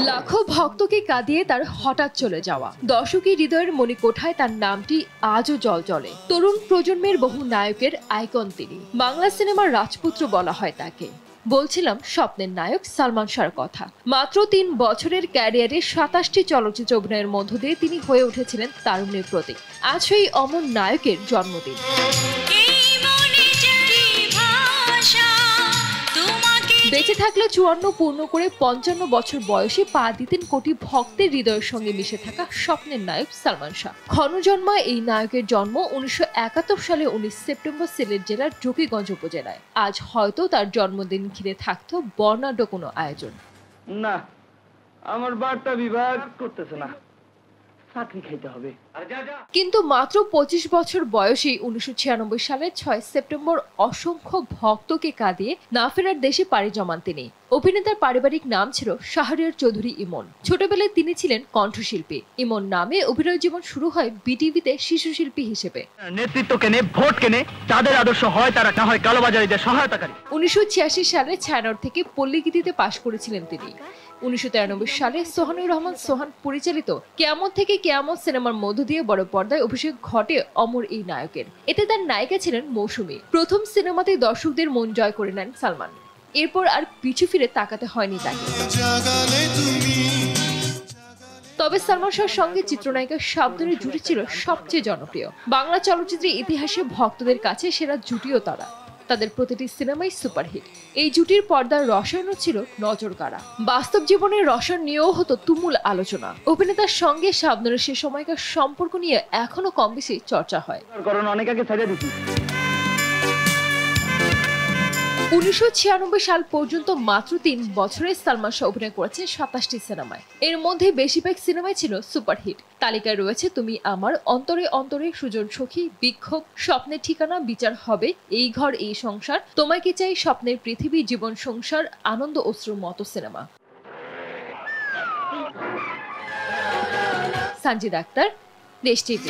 লাখো ভক্তকে কাঁদিয়ে তার হঠাৎ চলে যাওয়া, দর্শকের হৃদয়ের মণিকোঠায় তার নামটি আজও জ্বলে। তরুণ প্রজন্মের বহু নায়কের আইকন তিনি। বাংলা সিনেমার রাজপুত্র বলা হয় তাকে। বলছিলাম স্বপ্নের নায়ক সালমান শাহর কথা। মাত্র ৩ বছরের ক্যারিয়ারে ২৭টি চলচ্চিত্র অভিনয়ের মধ্য দিয়ে তিনি হয়ে উঠেছিলেন তারুণ্যের প্রতীক। আজ সেই অমর নায়কের জন্মদিন। বেঁচে থাকলে ৫৪ পূর্ণ করে ৫৫ বছর বয়সে পা দিতেন কোটি ভক্তের হৃদয়ের সঙ্গে মিশে থাকা স্বপ্নের নায়ক সালমান শাহ। ক্ষণজন্মা এই নায়কের জন্ম ১৯৭১ সালে ১৯ সেপ্টেম্বর সিলেট জেলার জকিগঞ্জ উপজেলায়। আজ হয়তো তার জন্মদিন ঘিরে থাকতো বর্ণাঢ্য কোনো আয়োজন। না, আমার বার্তা বিভাগ করতেছে না, চাকরি খাইতে হবে। কিন্তু মাত্র ২৫ বছর বয়সেই ১৯৯৬ সালের ৬ সেপ্টেম্বর অসংখ্য ভক্তকে কাঁদিয়ে না ফেরার দেশে পাড়ি জমান তিনি। অভিনেতার পারিবারিক নাম ছিল শাহরিয়ার চৌধুরী ইমন। ছোটবেলায় তিনি ছিলেন কণ্ঠশিল্পী। ইমন নামে অভিনয় জীবন শুরু হয় বিটিভিতে শিশু শিল্পী হিসেবে। নেতৃত্ব কেনে, ভোট কেনে, তাদের আদর্শ হয় তারা, না হয় কালোবাজারিদের সহায়তাকারী। ১৯৮৬ সালে ছায়ানট থেকে পল্লীগীতিতে পাশ করেছিলেন তিনি। ১৯৯৩ সালে সোহানুর রহমান সোহান পরিচালিত কেয়ামত থেকে কেয়ামত সিনেমার মধ্য দিয়ে বড় পর্দায় অভিষেক ঘটে অমর এই নায়কের। এতে তার নায়িকা ছিলেন মৌসুমী। প্রথম সিনেমাতেই দর্শকদের মন জয় করে নেন সালমান। এরপর আর পিছু ফিরে তাকাতে হয়নি তাকে। তবে সালমান শাহর সঙ্গে চিত্রনায়িকা শাবনূরের জুটি ছিল সবচেয়ে জনপ্রিয়। বাংলা চলচ্চিত্রের ইতিহাসে ভক্তদের কাছে সেরা জুটিও তারা। তাদের প্রতিটি সিনেমাই সুপারহিট। এই জুটির পর্দার রসায়নও ছিল নজর কাড়া। বাস্তব জীবনের রসায়ন নিয়েও হতো তুমুল আলোচনা। অভিনেতার সঙ্গে শাবনূরের সে সময়কার সম্পর্ক নিয়ে এখনো কম বেশি চর্চা হয়। ১৯৯৬ সাল পর্যন্ত মাত্র ৩ বছরে সালমান শাহ অভিনয় করেছেন ২৭টি সিনেমায়। এর মধ্যে বেশিরভাগ সিনেমাই ছিল সুপারহিট। তালিকায় রয়েছে তুমি আমার, অন্তরে অন্তরে, সুজন সখী, বিক্ষোভ, স্বপ্নের ঠিকানা, বিচার হবে, এই ঘর এই সংসার, তোমায় কি চাই, স্বপ্নের পৃথিবী, জীবন সংসার, আনন্দ অশ্রুর মতো সিনেমা। সানজিদ আক্তার, দেশ টিভি।